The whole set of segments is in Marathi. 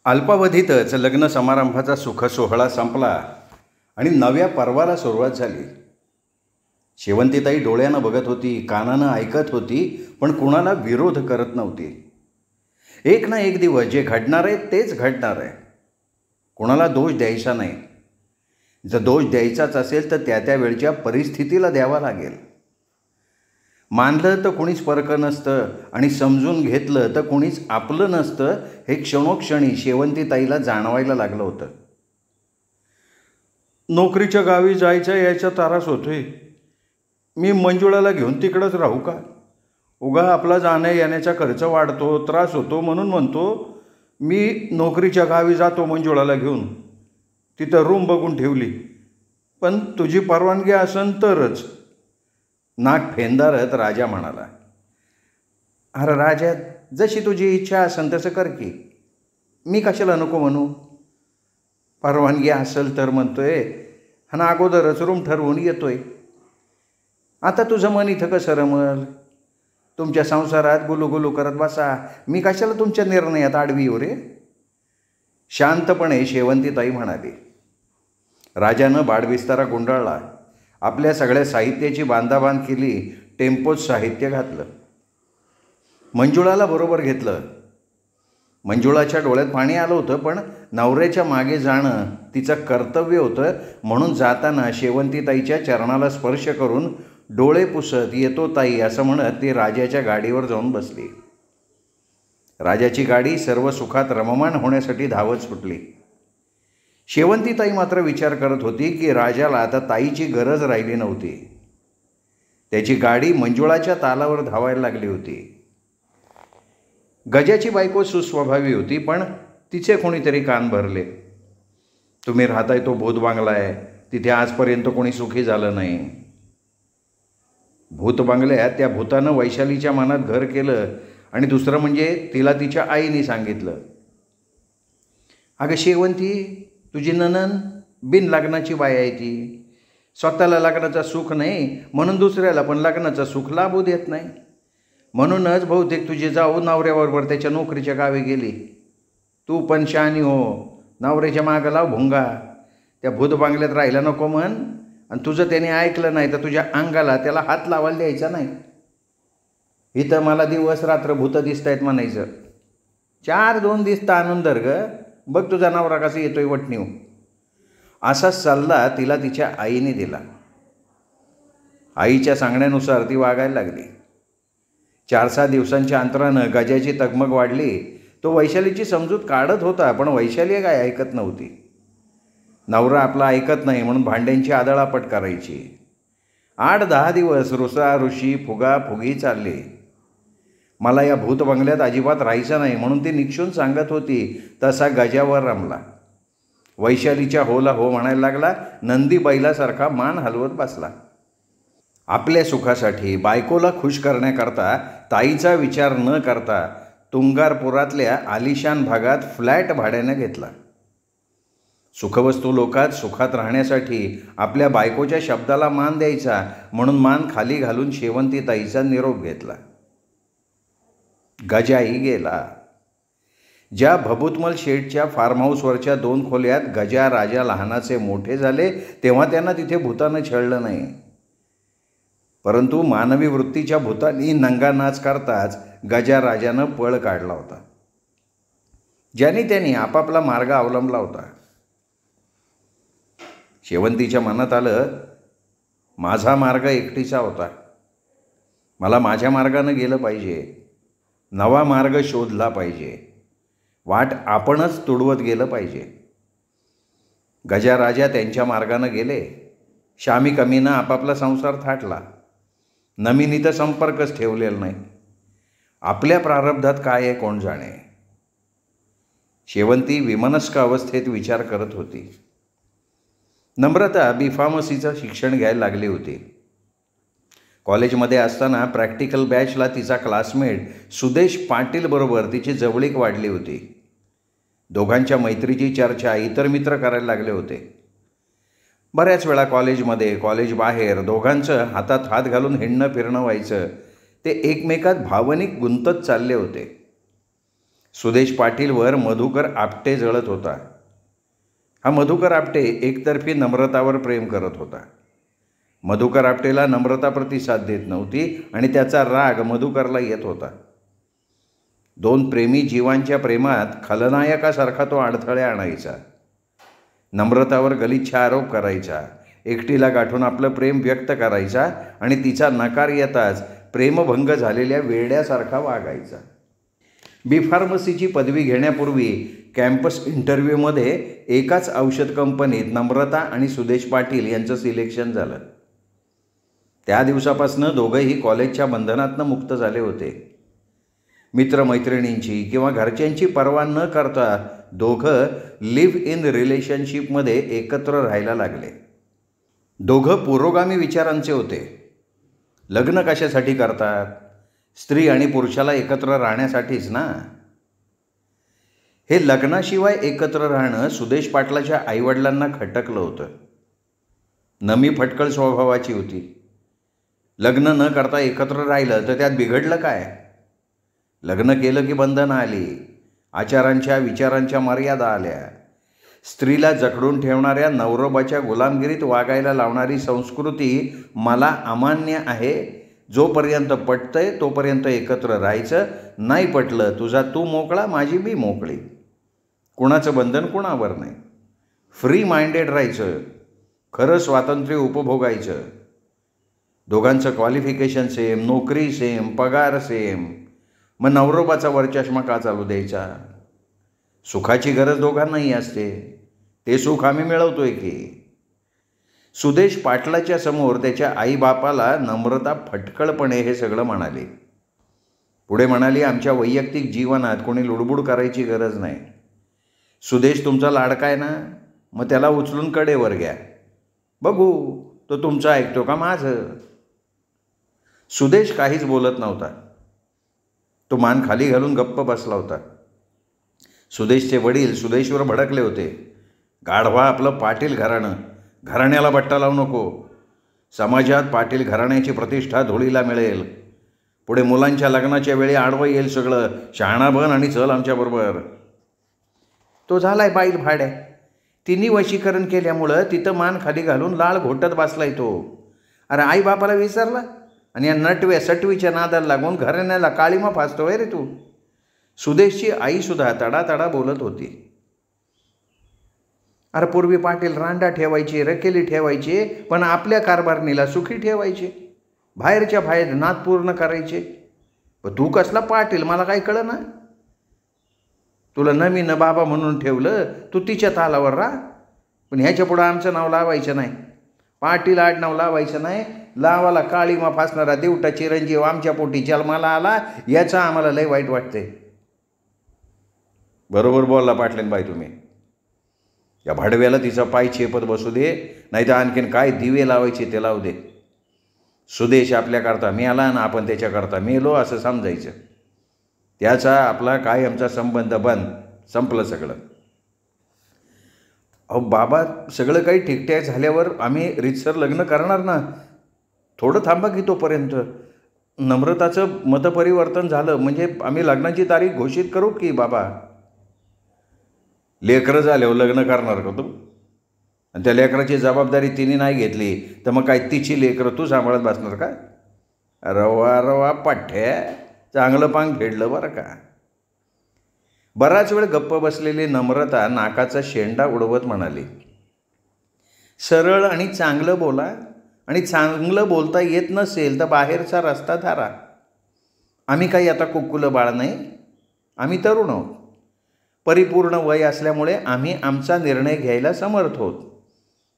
अल्पावधीतच लग्न समारंभाचा सुखसोहळा संपला आणि नव्या पर्वाला सुरुवात झाली. शेवंतीताई डोळ्यानं बघत होती, कानानं ऐकत होती, पण कुणाला विरोध करत नव्हती. एक ना एक दिवस जे घडणार आहे तेच घडणार आहे. कुणाला दोष द्यायचा नाही. जर दोष द्यायचाच असेल तर त्या वेळच्या परिस्थितीला द्यावा लागेल. मानलं तर कुणीच परकं नसतं आणि समजून घेतलं तर कुणीच आपलं नसतं, हे क्षणोक्षणी शेवंतीताईला जाणवायला लागलं होतं. नोकरीच्या गावी जायचा यायचा त्रास होतोय. मी मंजुळाला घेऊन तिकडंच राहू का? उगा आपला जाण्या येण्याचा खर्च वाढतो, त्रास होतो, म्हणून म्हणतो मी नोकरीच्या गावी जातो मंजुळाला घेऊन. तिथं रूम बघून ठेवली, पण तुझी परवानगी असेल तरच. नाक फेंदारत राजा म्हणाला, अरे राजा, जशी तुझी इच्छा असेल तसं कर की. मी कशाला नको म्हणू? परवानगी असेल तर म्हणतोय आणि अगोदरच रूम ठरवून येतोय. आता तुझं मन इथं कसं रमल? तुमच्या संसारात गुलूगुलू करत बसा. मी कशाला तुमच्या निर्णयात आडवी येऊ रे? शांतपणे शेवंतीताई म्हणाली. राजानं बाडबिस्तारा गुंडाळला. आपल्या सगळ्या साहित्याची बांधाबांध केली. टेम्पोत साहित्य घातलं. मंजुळाला बरोबर घेतलं. मंजुळाच्या डोळ्यात पाणी आलं होतं, पण नवऱ्याच्या मागे जाणं तिचं कर्तव्य होतं, म्हणून जाताना शेवंतीताईच्या चरणाला स्पर्श करून डोळे पुसत येतो ताई असं म्हणत ती राजाच्या गाडीवर जाऊन बसली. राजाची गाडी सर्व सुखात रममाण होण्यासाठी धावत सुटली. शेवंतीताई मात्र विचार करत होती की राजाला आता ताईची गरज राहिली नव्हती. त्याची गाडी मंजुळाच्या तालावर धावायला लागली होती. गजाची बायको सुस्वभावी होती, पण तिचे कोणीतरी कान भरले. तुम्ही राहताय तो भूत बांगला आहे, तिथे आजपर्यंत कोणी सुखी झालं नाही. भूत बांगल्यात त्या भूतानं वैशालीच्या मनात घर केलं, आणि दुसरं म्हणजे तिला तिच्या आईने सांगितलं, अगं शेवंती, तुझी नणंद बिन लग्नाची बाई आहे. ती स्वतःला लग्नाचं सुख नाही म्हणून दुसऱ्याला पण लग्नाचं सुख लाभू देत नाही. म्हणूनच बहुतेक तुझी जाऊ नवऱ्याबरोबर त्याच्या नोकरीच्या गावी गेली. तू पण शहाणी हो, नवऱ्याच्या मागं लाव भुंगा. त्या भूत बांगल्यात राहायला नको म्हण, आणि तुझं त्याने ऐकलं नाही तर तुझ्या अंगाला त्याला हात लावायला द्यायचा नाही. इथं मला दिवस रात्र भूत दिसत आहेत म्हणायचं. 4-2 दिसता आणून धर ग, बघ तुझा नवरा कसं येतोय वटणीव. असा सल्ला तिला तिच्या आईने दिला. आईच्या सांगण्यानुसार ती वागायला लागली. 4-6 दिवसांच्या अंतरानं गजाची तगमग वाढली. तो वैशालीची समजूत काढत होता, पण वैशाली काय ऐकत नव्हती. नवरा आपला ऐकत नाही म्हणून भांड्यांची आदळापट करायची. 8-10 दिवस रुसारुशी फुगाफुगी चालली. मला या भूत बंगल्यात अजिबात राहायचं नाही म्हणून ती निक्षून सांगत होती, तसा गजावर रमला. वैशालीच्या होला हो म्हणायला लागला. नंदी बैलासारखा मान हलवत बसला. आपल्या सुखासाठी, बायकोला खुश करण्याकरता, ताईचा विचार न करता तुंगारपुरातल्या आलिशान भागात फ्लॅट भाड्यानं घेतला. सुखवस्तू लोकात सुखात राहण्यासाठी आपल्या बायकोच्या शब्दाला मान द्यायचा म्हणून मान खाली घालून शेवंतीताईचा निरोप घेतला. गजाही गेला. ज्या भभूतमल शेठच्या फार्म हाऊसवरच्या 2 खोल्यात गजा राजा लहानाचे मोठे झाले, तेव्हा त्यांना तिथे भूतानं छळलं नाही. परंतु मानवी वृत्तीच्या भूतांनी नंगा नाच करताच गजा राजानं पळ काढला होता. ज्याने त्यांनी आपापला मार्ग अवलंबला होता. शेवंतीच्या मनात आलं, माझा मार्ग एकटीचा होता. मला माझ्या मार्गानं गेलं पाहिजे. नवा मार्ग शोधला पाहिजे. वाट आपणच तुडवत गेलं पाहिजे. गजा राजा त्यांच्या मार्गानं गेले. शामी कमीनं आपापला संसार थाटला. नमिनी तर संपर्कच ठेवलेला नाही. आपल्या प्रारब्धात काय आहे कोण जाणे. शेवंती विमनस्क अवस्थेत विचार करत होती. नम्रता B.Pharmacyचं शिक्षण घ्यायला लागली होती. कॉलेजमध्ये असताना प्रॅक्टिकल बॅचला तिचा क्लासमेट सुदेश पाटील बरोबर तिची जवळीक वाढली होती. दोघांच्या मैत्रीची चर्चा इतर मित्र करायला लागले होते. बऱ्याच वेळा कॉलेजमध्ये, कॉलेज बाहेर दोघांचं हातात हात घालून हिंडणं फिरणं व्हायचं. ते एकमेकात भावनिक गुंतत चालले होते. सुदेश पाटीलवर मधुकर आपटे जळत होता. हा मधुकर आपटे एकतर्फी नम्रतावर प्रेम करत होता. मधुकर आपटेला नम्रता प्रतिसाद देत नव्हती आणि त्याचा राग मधुकरला येत होता. दोन प्रेमी जीवांच्या प्रेमात खलनायकासारखा तो अडथळे आणायचा. नम्रतावर गलिच्छ आरोप करायचा, एकटीला गाठून आपलं प्रेम व्यक्त करायचा आणि तिचा नकार येताच प्रेमभंग झालेल्या वेड्यासारखा वागायचा. B.Pharmacyची पदवी घेण्यापूर्वी कॅम्पस इंटरव्ह्यूमध्ये एकाच औषध कंपनीत नम्रता आणि सुदेश पाटील यांचं सिलेक्शन झालं. त्या दिवसापासून दोघंही कॉलेजच्या बंधनातनं मुक्त झाले होते. मित्रमैत्रिणींची किंवा घरच्यांची पर्वा न करता दोघं लिव्ह इन रिलेशनशिपमध्ये एकत्र राहायला लागले. दोघं पुरोगामी विचारांचे होते. लग्न कशासाठी करतात? स्त्री आणि पुरुषाला एकत्र राहण्यासाठीच ना. हे लग्नाशिवाय एकत्र राहणं सुदेश पाटलाच्या आईवडिलांना खटकलं होतं. नमी फटकळ स्वभावाची होती. लग्न न करता एकत्र राहिलं तर त्यात बिघडलं काय? लग्न केलं की बंधनं आली, आचारांच्या विचारांच्या मर्यादा आल्या. स्त्रीला जखडून ठेवणाऱ्या नवरोबाच्या गुलामगिरीत वागायला लावणारी संस्कृती मला अमान्य आहे. जोपर्यंत पटतंय तोपर्यंत एकत्र राहायचं, नाही पटलं तुझा तू मोकळा, माझी मी मोकळी. कुणाचं बंधन कुणावर नाही. फ्री माइंडेड राहायचं, खरं स्वातंत्र्य उपभोगायचं. दोघांचं क्वालिफिकेशन सेम, नोकरी सेम, पगार सेम. मग नवरोबाचा वरचष्मा का चालू द्यायचा? सुखाची गरज दोघांनाही असते. ते सुख आम्ही मिळवतोय की. सुदेश पाटलाच्या समोर त्याच्या आईबापाला नम्रता फटकळपणे हे सगळं म्हणाली. पुढे म्हणाली, आमच्या वैयक्तिक जीवनात कोणी लुडबुड करायची गरज नाही. सुदेश तुमचा लाडका आहे ना, मग त्याला उचलून कडेवर घ्या. बघू तो तुमचं ऐकतो का माझं. सुदेश काहीच बोलत नव्हता. तो मान खाली घालून गप्प बसला होता. सुदेशचे वडील सुदेशवर भडकले होते. गाढवा आपलं पाटील घराणं, घराण्याला बट्टा लावू नको. समाजात पाटील घराण्याची प्रतिष्ठा धुळीला मिळेल. पुढे मुलांच्या लग्नाच्या वेळी आडवं येईल सगळं. शहाणा बन आणि चल आमच्याबरोबर. तो झालाय बाईल भाड्या. तिन्ही वशीकरण केल्यामुळं तिथं मान खाली घालून लाळ घोटत बसलाय तो. अरे आई बापाला विसरला आणि या नटव्या सटवीच्या नादाला लागून घराण्याला काळीमा फासतोय रे तू. सुदेशची आईसुद्धा तडातडा बोलत होती. अरे पूर्वी पाटील रांडा ठेवायचे, रकेली ठेवायचे, पण आपल्या कारभारणीला सुखी ठेवायचे. बाहेरच्या बाहेर नाद पूर्ण करायचे. पण तू कसला पाटील मला काही कळलं ना. तुला नमी न बाबा म्हणून ठेवलं, तू तिच्या तालावर राहा. पण ह्याच्या पुढं आमचं नाव लावायचं नाही. पाटील आडनाव लावायचं नाही. लावाला काळीमा फासणारा देवटा चिरंजीव आमच्या पोटी जन्माला आला, याचं आम्हाला लय वाईट वाटते. बरोबर बोलला पाटलीनबाई तुम्ही. या भाडव्याला तिचा पाय चेपत बसू दे, नाही तर आणखीन काय दिवे लावायचे ते लावू दे. सुदेश आपल्याकरता मेला ना आपण त्याच्याकरता मेलो असं समजायचं. त्याचा आपला कायमचा संबंध बंद, संपलं सगळं. अहो बाबा, सगळं काही ठीकठाक झाल्यावर आम्ही रीतसर लग्न करणार ना. थोडं थांबा की तोपर्यंत. नम्रताचं मतपरिवर्तन झालं म्हणजे आम्ही लग्नाची तारीख घोषित करू की बाबा. लेकरं झाल्यावर लग्न करणार का तू? आणि त्या लेकराची जबाबदारी तिने नाही घेतली तर मग काय तिची लेकरं तू सांभाळत बसणार का? रवा रवा पाठ्या, चांगलं पांग फेडलं बरं का. बराच वेळ गप्प बसलेली नम्रता नाकाचा शेंडा उडवत म्हणाली, सरळ आणि चांगलं बोला. आणि चांगलं बोलता येत नसेल तर बाहेरचा रस्ता धारा. आम्ही काही आता कुक्कुलं बाळ नाही. आम्ही तरुण आहोत. परिपूर्ण वय असल्यामुळे आम्ही आमचा निर्णय घ्यायला समर्थ आहोत.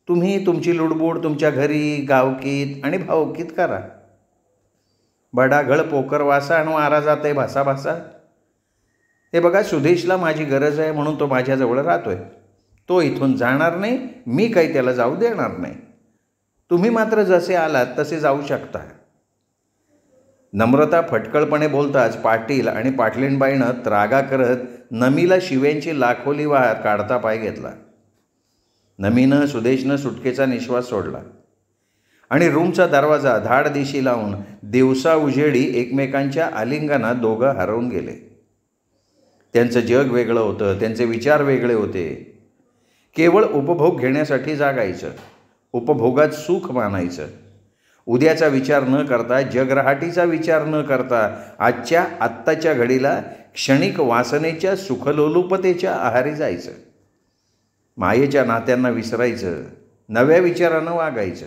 तुम्ही तुमची लुडबुड तुमच्या घरी, गावकीत आणि भावकीत करा. बडाघळ पोकर वासा आणि वारा जात आहे भासा भासा. हे बघा, सुदेशला माझी गरज आहे म्हणून तो माझ्याजवळ राहतोय. तो इथून जाणार नाही, मी काही त्याला जाऊ देणार नाही. तुम्ही मात्र जसे आलात तसे जाऊ शकता. नम्रता फटकळपणे बोलताच पाटील आणि पाटलीणबाईनं त्रागा करत नमीला शिव्यांची लाखोली वाहत काढता पाय घेतला. नमीनं सुदेशनं सुटकेचा निश्वास सोडला आणि रूमचा दरवाजा धाडदिशी लावून दिवसा उजेडी एकमेकांच्या आलिंगनात दोघं हरवून गेले. त्यांचं जग वेगळं होतं, त्यांचे विचार वेगळे होते. केवळ उपभोग घेण्यासाठी जागायचं, उपभोगात सुख मानायचं. उद्याचा विचार न करता, जगरहाटीचा विचार न करता आत्ताच्या घडीला क्षणिक वासनेच्या सुखलोलुपतेच्या आहारी जायचं. मायेच्या नात्यांना विसरायचं, नव्या विचारानं वागायचं.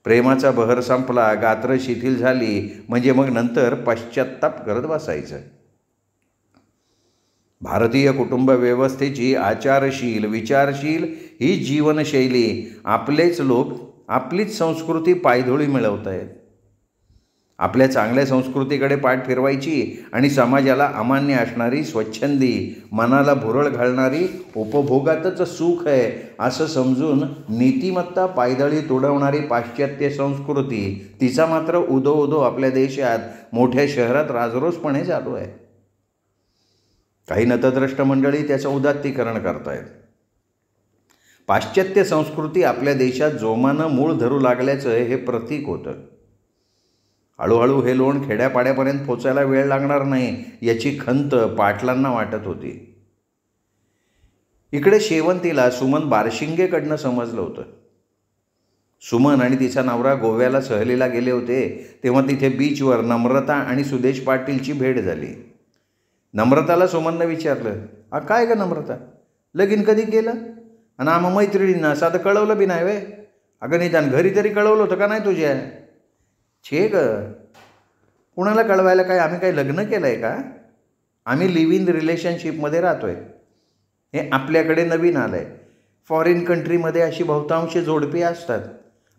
प्रेमाचा बहर संपला, गात्र शिथिल झाली म्हणजे मग नंतर पश्चात्ताप करत बसायचं. भारतीय कुटुंब व्यवस्थेची आचारशील, विचारशील ही जीवनशैली आपलेच लोक, आपलीच संस्कृती पायधुळी मिळवत आहेत. आपल्या चांगल्या संस्कृतीकडे पाठ फिरवायची आणि समाजाला अमान्य असणारी, स्वच्छंदी, मनाला भुरळ घालणारी, उपभोगातच सुख आहे असं समजून नीतिमत्ता पायदळी तुडवणारी पाश्चात्य संस्कृती, तिचा मात्र उदो आपल्या देशात मोठ्या शहरात राजरोसपणे चालू आहे. काही नतद्रष्ट मंडळी त्याचं उदात्तीकरण करतायत. पाश्चात्य संस्कृती आपल्या देशात जोमानं मूळ धरू लागल्याचं हे प्रतीक होतं. हळूहळू हे लोण खेड्यापाड्यापर्यंत पोचायला वेळ लागणार नाही याची खंत पाटलांना वाटत होती. इकडे शेवंतीला सुमन बारशिंगेकडनं समजलं होतं. सुमन आणि तिचा नवरा गोव्याला सहलीला गेले होते तेव्हा तिथे बीचवर नम्रता आणि सुदेश पाटीलची भेट झाली. नम्रताला सुमननं विचारलं, काय ग नम्रता, लगीन कधी केलं? आणि आम्हा मैत्रिणींना साधं कळवलं बी नाही वे? अगं निदान घरी तरी कळवलं होतं का नाही तुझ्या? छे ग, कुणाला कळवायला काय? आम्ही काय लग्न केलं आहे का? आम्ही लिव्ह इन रिलेशनशिपमध्ये राहतो आहे. हे आपल्याकडे नवीन आलं आहे. फॉरेन कंट्रीमध्ये अशी बहुतांश जोडपी असतात.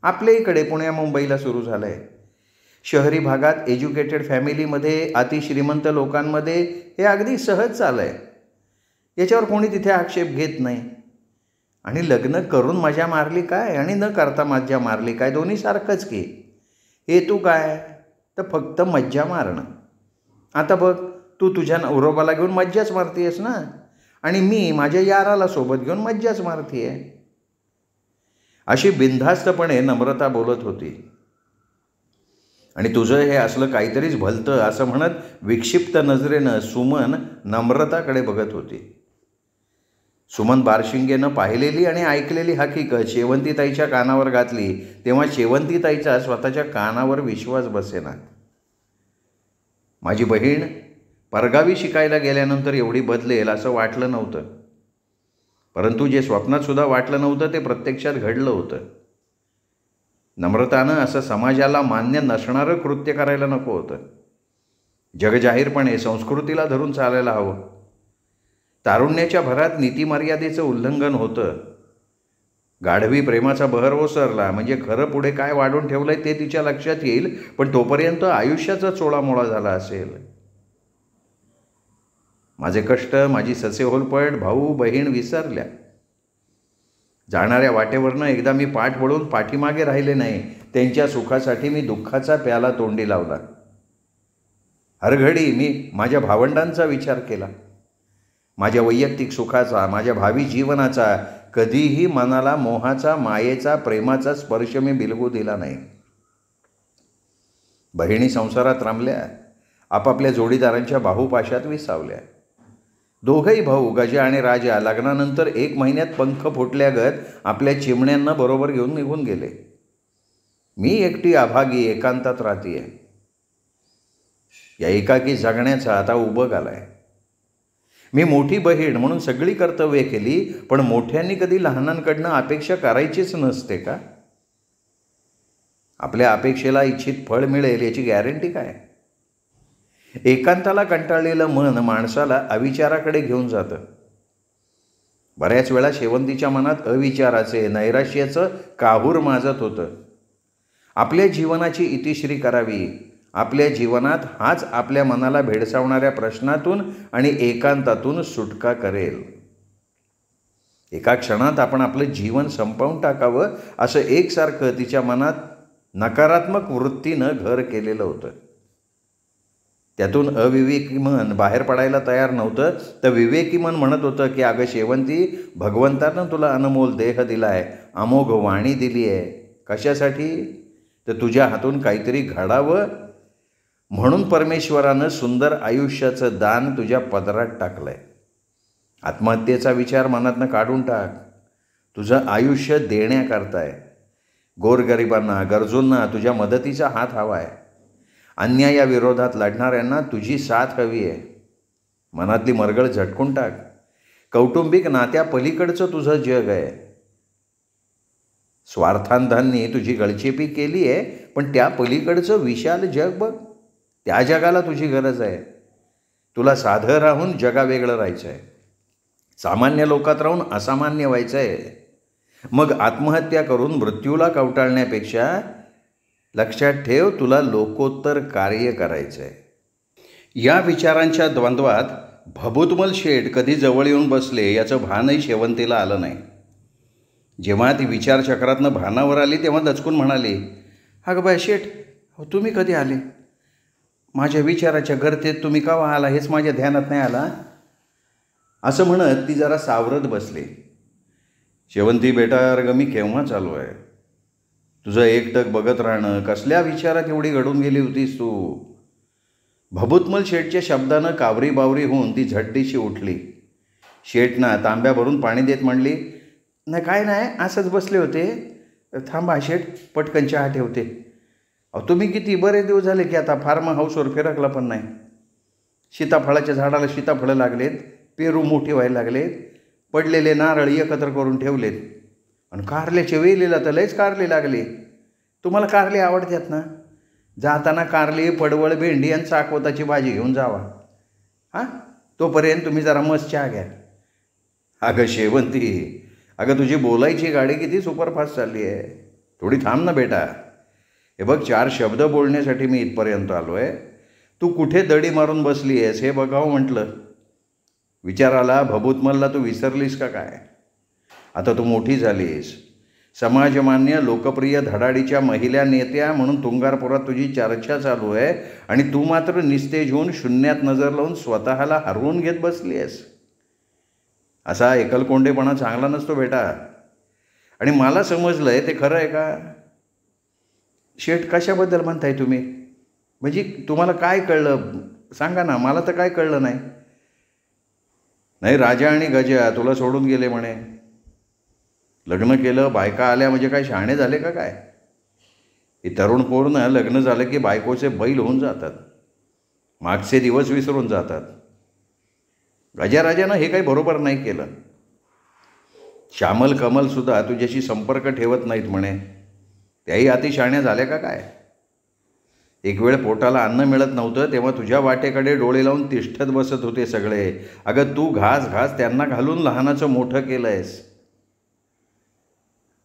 आपल्या इकडे पुण्या मुंबईला सुरू झालं आहे. शहरी भागात एज्युकेटेड फॅमिलीमध्ये, अतिश्रीमंत लोकांमध्ये हे अगदी सहज चाललं आहे. याच्यावर कोणी तिथे आक्षेप घेत नाही. आणि लग्न करून मजा मारली काय आणि न करता मजा मारली काय, दोन्ही सारखंच की. हेतू काय? तर फक्त मज्जा मारणं. आता बघ, तू तुझ्या नवरोबाला घेऊन मज्जाच मारतीयस ना, आणि मी माझ्या याराला सोबत घेऊन मज्जाच मारतीये. अशी बिनधास्तपणे नम्रता बोलत होती. आणि तुझं हे असलं काहीतरीच भलतं असं म्हणत विक्षिप्त नजरेनं सुमन नम्रताकडे बघत होती. सुमन बारशिंगेनं पाहिलेली आणि ऐकलेली हकीकत शेवंतीताईच्या कानावर घातली तेव्हा शेवंतीताईचा स्वतःच्या कानावर विश्वास बसेना. माझी बहीण परगावी शिकायला गेल्यानंतर एवढी बदलेल असं वाटलं नव्हतं. परंतु जे स्वप्नात सुद्धा वाटलं नव्हतं ते प्रत्यक्षात घडलं होतं. नम्रतानं असं समाजाला मान्य नसणारं कृत्य करायला नको होतं. जगजाहीरपणे संस्कृतीला धरून चालायला हवं. तारुण्याच्या भरात नीतिमर्यादेचं उल्लंघन होतं. गाढवी प्रेमाचा बहर ओसरला म्हणजे खरं पुढे काय वाढून ठेवलंय ते तिच्या लक्षात येईल, पण तोपर्यंत आयुष्याचा चोळामोळा झाला असेल. माझे कष्ट, माझी ससेहोलपट, भाऊ बहीण विसरल्या. जाणाऱ्या वाटेवरनं एकदा मी पाठ वळून पाठीमागे राहिले नाही. त्यांच्या सुखासाठी मी दुःखाचा प्याला तोंडी लावला. हरघडी मी माझ्या भावंडांचा विचार केला. माझ्या वैयक्तिक सुखाचा, माझ्या भावी जीवनाचा कधीही मनाला मोहाचा, मायेचा, प्रेमाचा स्पर्श मी बिलगू दिला नाही. बहिणी संसारात रमल्या, आपापल्या जोडीदारांच्या बाहुपाशात विसावल्या. दोघंही भाऊ गजा आणि राजा लग्नानंतर 1 महिन्यात पंख फुटल्यागत आपल्या चिमण्यांना बरोबर घेऊन निघून गेले. मी एकटी अभागी एकांतात राहतीये. या एकाकी जगण्याचा आता उबग आलाय. मी मोठी बहीण म्हणून सगळी कर्तव्ये केली, पण मोठ्यांनी कधी लहानांकडनं अपेक्षा करायचीच नसते का? आपल्या अपेक्षेला इच्छित फळ मिळेल याची गॅरंटी काय? एकांताला कंटाळलेलं मन माणसाला अविचाराकडे घेऊन जातं. बऱ्याच वेळा शेवंतीच्या मनात अविचाराचे, नैराश्याचं काहूर माजत होतं. आपल्या जीवनाची इतिश्री करावी. आपल्या जीवनात हाच आपल्या मनाला भेडसावणाऱ्या प्रश्नातून आणि एकांतातून सुटका करेल. एका क्षणात आपण आपलं जीवन संपवून टाकावं असं एकसारखं तिच्या मनात नकारात्मक वृत्तीनं घर केलेलं होतं. त्यातून अविवेकी मन बाहेर पडायला तयार नव्हतं, तर विवेकी मन म्हणत होतं की अगं शेवंती, भगवंतानं तुला अनमोल देह दिला आहे, अमोघ वाणी दिली आहे. कशासाठी? तर तुझ्या हातून काहीतरी घडावं, म्हणून परमेश्वरानं सुंदर आयुष्याचं दान तुझ्या पदरात टाकलं आहे. आत्महत्येचा विचार मनातनं काढून टाक. तुझं आयुष्य देण्याकरता आहे. गोरगरिबांना, गरजूंना तुझ्या मदतीचा हात हवा आहे. अन्यायाविरोधात लढणाऱ्यांना तुझी साथ हवी आहे. मनातली मरगळ झटकून टाक. कौटुंबिक नात्या पलीकडचं तुझं जग आहे. स्वार्थांधांनी तुझी गळचेपी केली आहे, पण त्या पलीकडचं विशाल जग बघ. त्या जगाला तुझी गरज आहे. तुला साधं राहून जगावेगळं राहायचं आहे. सामान्य लोकात राहून असामान्य व्हायचं आहे. मग आत्महत्या करून मृत्यूला कवटाळण्यापेक्षा लक्षात ठेव, तुला लोकोत्तर कार्य करायचं आहे. या विचारांच्या द्वंद्वात भभूतमल शेठ कधी जवळ येऊन बसले याचं भानही शेवंतीला आलं नाही. जेव्हा ती विचारचक्रातनं भानावर आली तेव्हा दचकून म्हणाली, अगं बाय शेठ, तुम्ही कधी आले? माझ्या विचाराच्या गर्तेत तुम्ही केव्हा आला हेच माझ्या ध्यानात नाही आला. असं म्हणत ती जरा सावरत बसली. शेवंती बेटा, अरे मी केव्हा चालू आहे? तुझं एकटक बघत राहणं, कसल्या विचारात एवढी घडून गेली होतीस तू? भभूतमल शेठच्या शब्दानं कावरी बावरी होऊन ती झटडीशी उठली. शेठना तांब्या भरून पाणी देत म्हणली, नाही काय नाही, असंच बसले होते. थांबा शेठ, पटकन चहा ठेवते. अहो तुम्ही किती बरे दिवस झाले की आता फार्म हाऊसवर फिरकला पण नाही. सीताफळाच्या झाडाला सीताफळं लागलेत, पेरू मोठी व्हायला लागलेत, पडलेले नारळ एकत्र करून ठेवलेत, आणि कारल्याच्या वेलीला तर लयच कारले लागले. तुम्हाला कारले आवडतात ना? जाताना कारले, पडवळ, भेंडी आणि चाकवताची भाजी घेऊन जावा. हां, तोपर्यंत तुम्ही जरा मस्त चहा घ्या. अगं शेवंती, अगं तुझी बोलायची गाडी किती सुपरफास्ट चालली आहे. थोडी थांब ना बेटा. हे बघ, 4 शब्द बोलण्यासाठी मी इथपर्यंत आलो आहे. तू कुठे दडी मारून बसली आहेस हे बघावं म्हटलं. विचाराला, भभूतमलला तू विसरलीस का काय? आता तू मोठी झालीस, समाजमान्य लोकप्रिय धडाडीच्या महिला नेत्या म्हणून तुंगारपुरात तुझी चर्चा चालू आहे, आणि तू मात्र निस्तेज होऊन शून्यात नजर लावून स्वतःला हरवून घेत बसली आहेस. असा एकलकोंडेपणा चांगला नसतो बेटा. आणि मला समजलं आहे ते खरं आहे का? शेठ, कशाबद्दल म्हणताय तुम्ही? म्हणजे तुम्हाला काय कळलं सांगा ना, मला तर काय कळलं नाही. नाही, राजा आणि गजा तुला सोडून गेले म्हणे. लग्न केलं, बायका आल्या म्हणजे काय शहाणे झाले का काय? हे तरुण पोरनं लग्न झालं की बायकोचे बैल होऊन जातात, मागचे दिवस विसरून जातात. गजाराजानं हे काही बरोबर नाही केलं. श्यामल कमलसुद्धा तुझ्याशी संपर्क ठेवत नाहीत म्हणे. त्याही अतिशहाण्या झाल्या का काय? एक वेळ पोटाला अन्न मिळत नव्हतं तेव्हा तुझ्या वाटेकडे डोळे लावून तिष्ठत बसत होते सगळे. अगं तू घास घास त्यांना घालून लहानाचं मोठं केलं आहेस.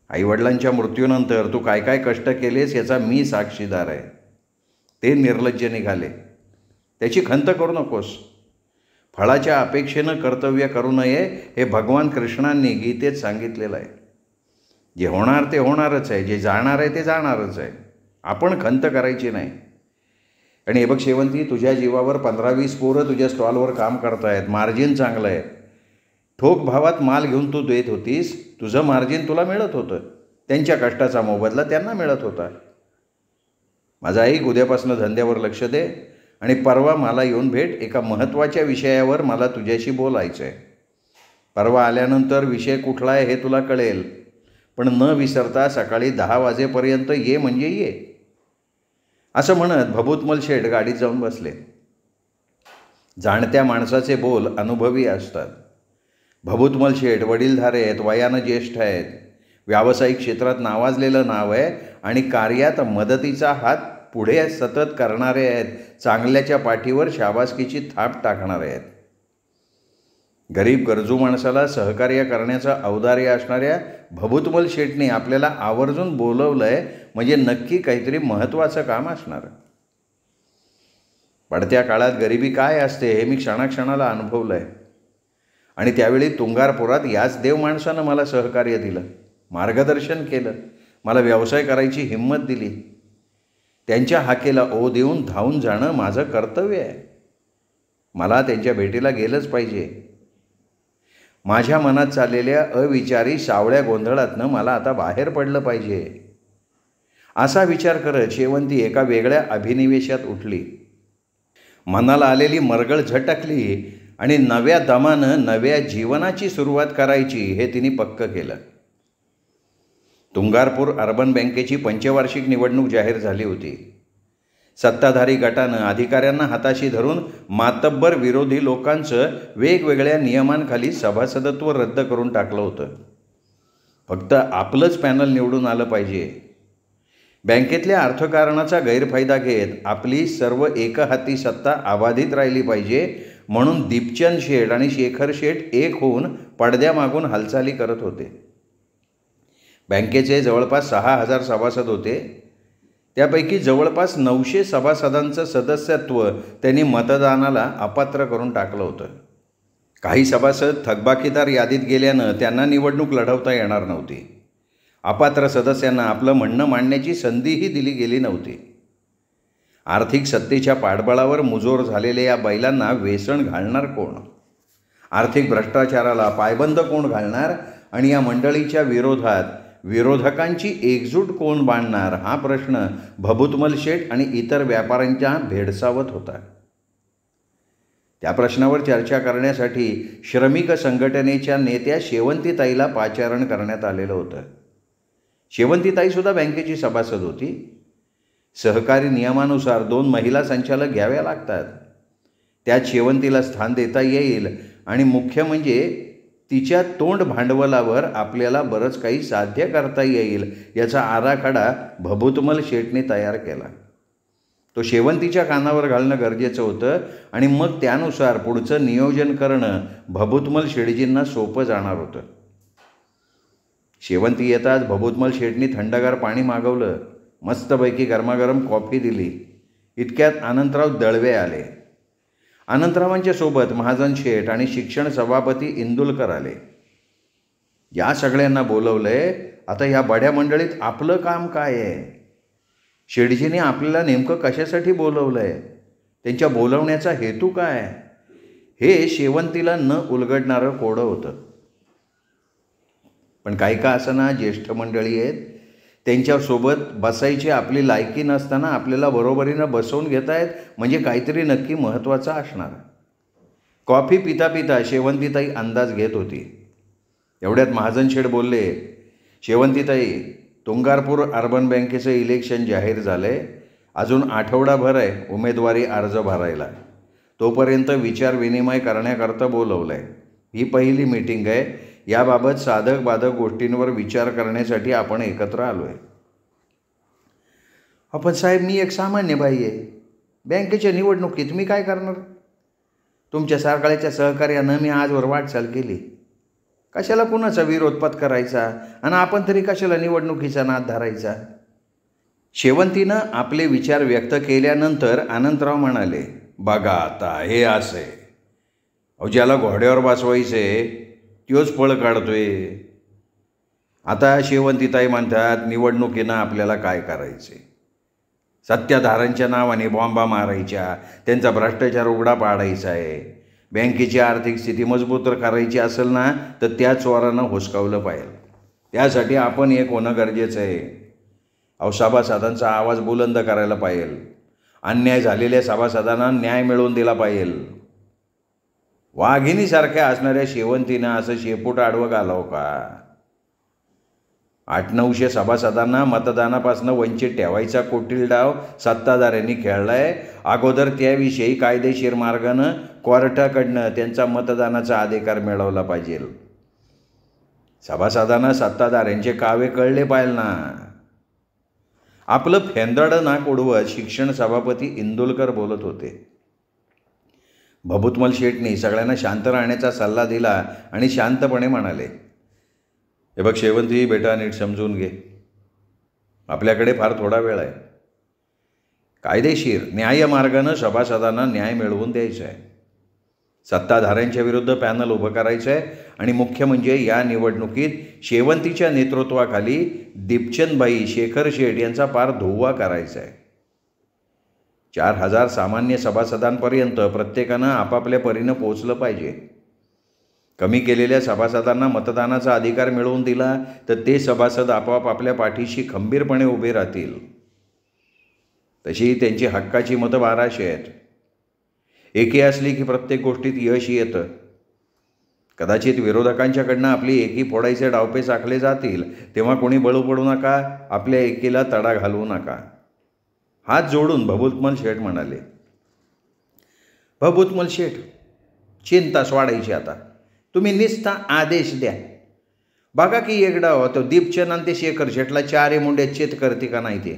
आईवडिलांच्या मृत्यूनंतर तू काय काय कष्ट केलेस याचा मी साक्षीदार आहे. ते निर्लज्ज निघाले, त्याची खंत करू नकोस. फळाच्या अपेक्षेनं कर्तव्य करू नये हे भगवान कृष्णांनी गीतेत सांगितलेलं आहे. जे होणार ते होणारच आहे, जे जाणार आहे ते जाणारच आहे. आपण खंत करायची नाही. आणि हे बघ शेवंती, तुझ्या जीवावर 15-20 पोरं तुझ्या स्टॉलवर काम करतायत. मार्जिन चांगलं आहे. ठोक भावात माल घेऊन तू देत होतीस, तुझं मार्जिन तुला मिळत होतं. त्यांच्या कष्टाचा मोबदला त्यांना मिळत होता. माझा ऐक, उद्यापासून धंद्यावर लक्ष दे आणि परवा मला येऊन भेट. एका महत्त्वाच्या विषयावर मला तुझ्याशी बोलायचं आहे. परवा आल्यानंतर विषय कुठला आहे हे तुला कळेल, पण न विसरता सकाळी 10 वाजेपर्यंत ये म्हणजे ये. असं म्हणत भभूतमल शेठ गाडीत जाऊन बसले. जाणत्या माणसाचे बोल अनुभवी असतात. भभूतमल शेठ वडीलधारे आहेत, वयानं ज्येष्ठ आहेत, व्यावसायिक क्षेत्रात नावाजलेलं नाव आहे आणि कार्यात मदतीचा हात पुढे सतत करणारे आहेत. चांगल्याच्या पाठीवर शाबासकीची थाप टाकणारे आहेत. गरीब गरजू माणसाला सहकार्य करण्याचं औदार्य असणाऱ्या भभूतमल शेठने आपल्याला आवर्जून बोलवलं आहे म्हणजे नक्की काहीतरी महत्त्वाचं काम असणार. पडत्या काळात गरिबी काय असते हे मी क्षणाक्षणाला अनुभवलं आहे. आणि त्यावेळी तुंगारपुरात याच देव माणसानं मला सहकार्य दिलं, मार्गदर्शन केलं, मला व्यवसाय करायची हिंमत दिली. त्यांच्या हाकेला ओ देऊन धावून जाणं माझं कर्तव्य आहे. मला त्यांच्या भेटीला गेलंच पाहिजे. माझ्या मनात चाललेल्या अविचारी सावळ्या गोंधळातनं मला आता बाहेर पडलं पाहिजे. असा विचार करत शेवंती एका वेगळ्या अभिनिवेशात उठली. मनाला आलेली मरगळ झटकली आणि नव्या दमानं नव्या जीवनाची सुरुवात करायची हे तिने पक्क केलं. तुंगारपूर अर्बन बँकेची पंचवार्षिक निवडणूक जाहीर झाली होती. सत्ताधारी गटानं अधिकाऱ्यांना हाताशी धरून मातब्बर विरोधी लोकांचं वेगवेगळ्या नियमांखाली सभासदत्व रद्द करून टाकलं होतं. फक्त आपलंच पॅनल निवडून आलं पाहिजे. बँकेतल्या अर्थकारणाचा गैरफायदा घेत आपली सर्व एकहाती सत्ता अबाधित राहिली पाहिजे म्हणून दीपचंद शेठ आणि शेखर शेठ एक होऊन पडद्यामागून हालचाली करत होते. बँकेचे जवळपास 6,000 सभासद होते. त्यापैकी जवळपास 900 सभासदांचं सदस्यत्व त्यांनी मतदानाला अपात्र करून टाकलं होतं. काही सभासद थकबाकीदार यादीत गेल्यानं त्यांना निवडणूक लढवता येणार नव्हती. अपात्र सदस्यांना आपलं म्हणणं मांडण्याची संधीही दिली गेली नव्हती. आर्थिक सत्तेच्या पाठबळावर मुजोर झालेल्या या बैलांना वेसण घालणार कोण? आर्थिक भ्रष्टाचाराला पायबंद कोण घालणार? आणि या मंडळीच्या विरोधात विरोधकांची एकजूट कोण बांधणार हा प्रश्न भभूतमल शेठ आणि इतर व्यापाऱ्यांच्या भेडसावत होता. त्या प्रश्नावर चर्चा करण्यासाठी श्रमिक संघटनेच्या नेत्या शेवंतीताईला पाचारण करण्यात आलेलं होतं. शेवंतीताईसुद्धा बँकेची सभासद होती. सहकारी नियमानुसार 2 महिला संचालक घ्याव्या लागतात. त्यात शेवंतीला स्थान देता येईल आणि मुख्य म्हणजे तिच्या तोंड भांडवलावर आपल्याला बरंच काही साध्य करता येईल याचा आराखडा भभूतमल शेठने तयार केला. तो शेवंतीच्या कानावर घालणं गरजेचं होतं आणि मग त्यानुसार पुढचं नियोजन करणं भभूतमल शेठजींना सोपं जाणार होतं. शेवंती येताच भभूतमल शेठनी थंडगार पाणी मागवलं. मस्तपैकी गरमागरम कॉफी दिली. इतक्यात अनंतराव दळवे आले. अनंतरावांच्या सोबत महाजन शेठ आणि शिक्षण सभापती इंदुलकर आले. या सगळ्यांना बोलवलंय. आता ह्या बड्या मंडळीत आपलं काम काय आहे? शेठजीने आपल्याला नेमकं कशासाठी बोलवलंय? त्यांच्या बोलवण्याचा हेतू काय? हे शेवंतीला न उलगडणारं कोडं होतं. पण काही का असताना ज्येष्ठ मंडळी आहेत, त्यांच्यासोबत बसायची आपली लायकी नसताना आपल्याला बरोबरीनं बसवून घेत आहेत म्हणजे काहीतरी नक्की महत्त्वाचं असणार. कॉफी पिता पिता शेवंतीताई अंदाज घेत होती. एवढ्यात महाजन शेठ बोलले, शेवंतीताई, तुंगारपूर अर्बन बँकेचं इलेक्शन जाहीर झालं आहे. अजून आठवडाभर आहे उमेदवारी अर्ज भरायला. तोपर्यंत विचारविनिमय करण्याकरता बोलवलं आहे. ही पहिली मीटिंग आहे. याबाबत साधक बाधक गोष्टींवर विचार करण्यासाठी आपण एकत्र आलो आहे. आपण साहेब, मी एक सामान्य बाई आहे. बँकेच्या निवडणुकीत मी काय करणार? तुमच्या सरकारच्या सहकार्यानं मी आजवर वाटचाल केली. कशाला कुणाचा विरोध पत्करायचा आणि आपण तरी कशाला निवडणुकीचा नाद धरायचा? शेवंतीनं आपले विचार व्यक्त केल्यानंतर अनंतराव म्हणाले, बघा आता हे असं आहे. ज्याला घोड्यावर बसवायचे तोच पळ काढतोय. आता शेवंतीताई म्हणतात निवडणुकीनं आपल्याला काय करायचे? सत्ताधाऱ्यांच्या नावाने बॉम्बा मारायच्या, त्यांचा भ्रष्टाचार उघडा पाडायचा आहे. बँकेची आर्थिक स्थिती मजबूत करायची असेल ना तर त्या चोरानं हुसकावलं पाहिजे. त्यासाठी आपण एक होणं गरजेचं आहे. सभासदांचा आवाज बुलंद करायला पाहिजे. अन्याय झालेल्या सभासदांना न्याय मिळवून दिला पाहिजे. वाघिणीसारख्या असणाऱ्या शेवंतीनं असं शेपूट आडवं घालावं का? 800-900 सभासदांना मतदानापासून वंचित ठेवायचा कुटील डाव सत्ताधाऱ्यांनी खेळलाय. अगोदर त्याविषयी कायदेशीर मार्गानं कोर्टाकडनं त्यांचा मतदानाचा अधिकार मिळवला पाहिजे. सभासदांना सत्ताधाऱ्यांचे कावे कळले पाहिजे ना. आपलं फेंदड नाक उडवत शिक्षण सभापती इंदुलकर बोलत होते. भभूतमल शेठनी सगळ्यांना शांत राहण्याचा सल्ला दिला आणि शांतपणे म्हणाले, हे बघ शेवंती बेटा, नीट समजून घे. आपल्याकडे फार थोडा वेळ आहे. कायदेशीर न्यायमार्गानं सभासदांना न्याय मिळवून द्यायचा आहे. सत्ताधाऱ्यांच्या विरुद्ध पॅनल उभं करायचं आहे आणि मुख्य म्हणजे या निवडणुकीत शेवंतीच्या नेतृत्वाखाली दीपचंदबाई शेखर शेठ यांचा पार धुव्वा करायचा आहे. 4,000 सामान्य सभासदांपर्यंत प्रत्येकानं आपापल्या परीनं पोचलं पाहिजे. कमी केलेल्या सभासदांना मतदानाचा अधिकार मिळवून दिला तर ते सभासद आपोआप आपल्या पाठीशी खंबीरपणे उभे राहतील. तशी त्यांची हक्काची मतं 1200 आहेत. एकी असली की प्रत्येक गोष्टीत यश येतं. कदाचित विरोधकांच्याकडनं आपली एकी फोडायचे डावपेच आखले जातील, तेव्हा कोणी बळू पडू नका, आपल्या एकीला तडा घालवू नका. हात जोडून भभूतमल शेठ म्हणाले. भभूतमल शेठ, चिंता सोडायची आता. तुम्ही निस्ता आदेश द्या. बघा की एकदा तो दीपचंद आणि ते शेखर शेठला 4 मुंड्या चेत करते का नाही ते.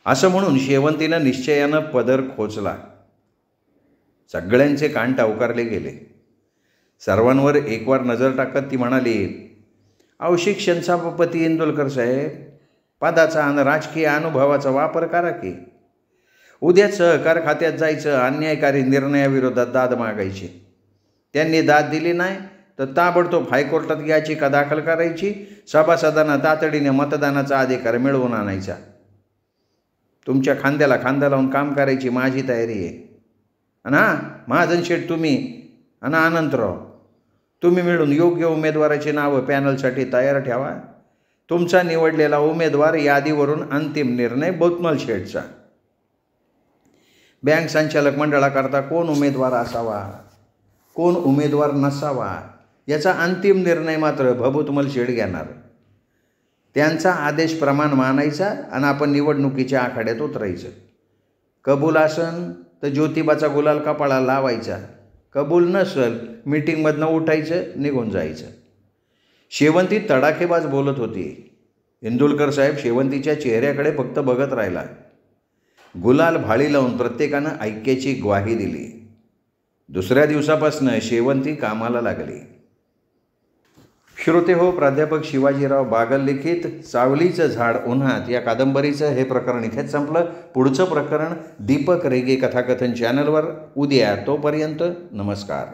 असं म्हणून शेवंतीनं निश्चयानं पदर खोचला. सगळ्यांचे कान टावकारले गेले. सर्वांवर एकवार नजर टाकत ती म्हणाली, अहो शिक्षण सभापती इंदोलकर साहेब, पदाचा आणि राजकीय अनुभवाचा वापर करा की. उद्या सहकार खात्यात जायचं, अन्यायकारी निर्णयाविरोधात दाद मागायची. त्यांनी दाद दिली नाही तर ताबडतोब हायकोर्टात याचिका दाखल करायची. सभासदांना तातडीने मतदानाचा अधिकार मिळवून आणायचा. तुमच्या खांद्याला खांदा लावून काम करायची माझी तयारी आहे. आणि हां, महाजन शेठ तुम्ही आणि अनंतराव, तुम्ही मिळून योग्य उमेदवाराची नावं पॅनलसाठी तयार ठेवा. तुमचा निवडलेला उमेदवार यादीवरून अंतिम निर्णय भभूतमल शेठचा. बँक संचालक मंडळाकरता कोण उमेदवार असावा, कोण उमेदवार नसावा, याचा अंतिम निर्णय मात्र भभूतमल शेठ घेणार. त्यांचा आदेश प्रमाण मानायचा आणि आपण निवडणुकीच्या आखाड्यात उतरायचं. कबूल असन तर ज्योतिबाचा गुलाल कपाळाला लावायचा. कबूल नसल मीटिंगमधनं उठायचं, निघून जायचं. शेवंती तडाखेबाज बोलत होती. इंदुलकर साहेब शेवंतीच्या चेहऱ्याकडे फक्त बघत राहिला. गुलाल भाळी लावून प्रत्येकानं ऐक्याची ग्वाही दिली. दुसऱ्या दिवसापासून शेवंती कामाला लागली. श्रोते हो, प्राध्यापक शिवाजीराव बागल लिखित सावलीचं झाड उन्हात या कादंबरीचं हे प्रकरण इथेच संपलं. पुढचं प्रकरण दीपक रेगे कथाकथन चॅनलवर उद्या. तोपर्यंत नमस्कार.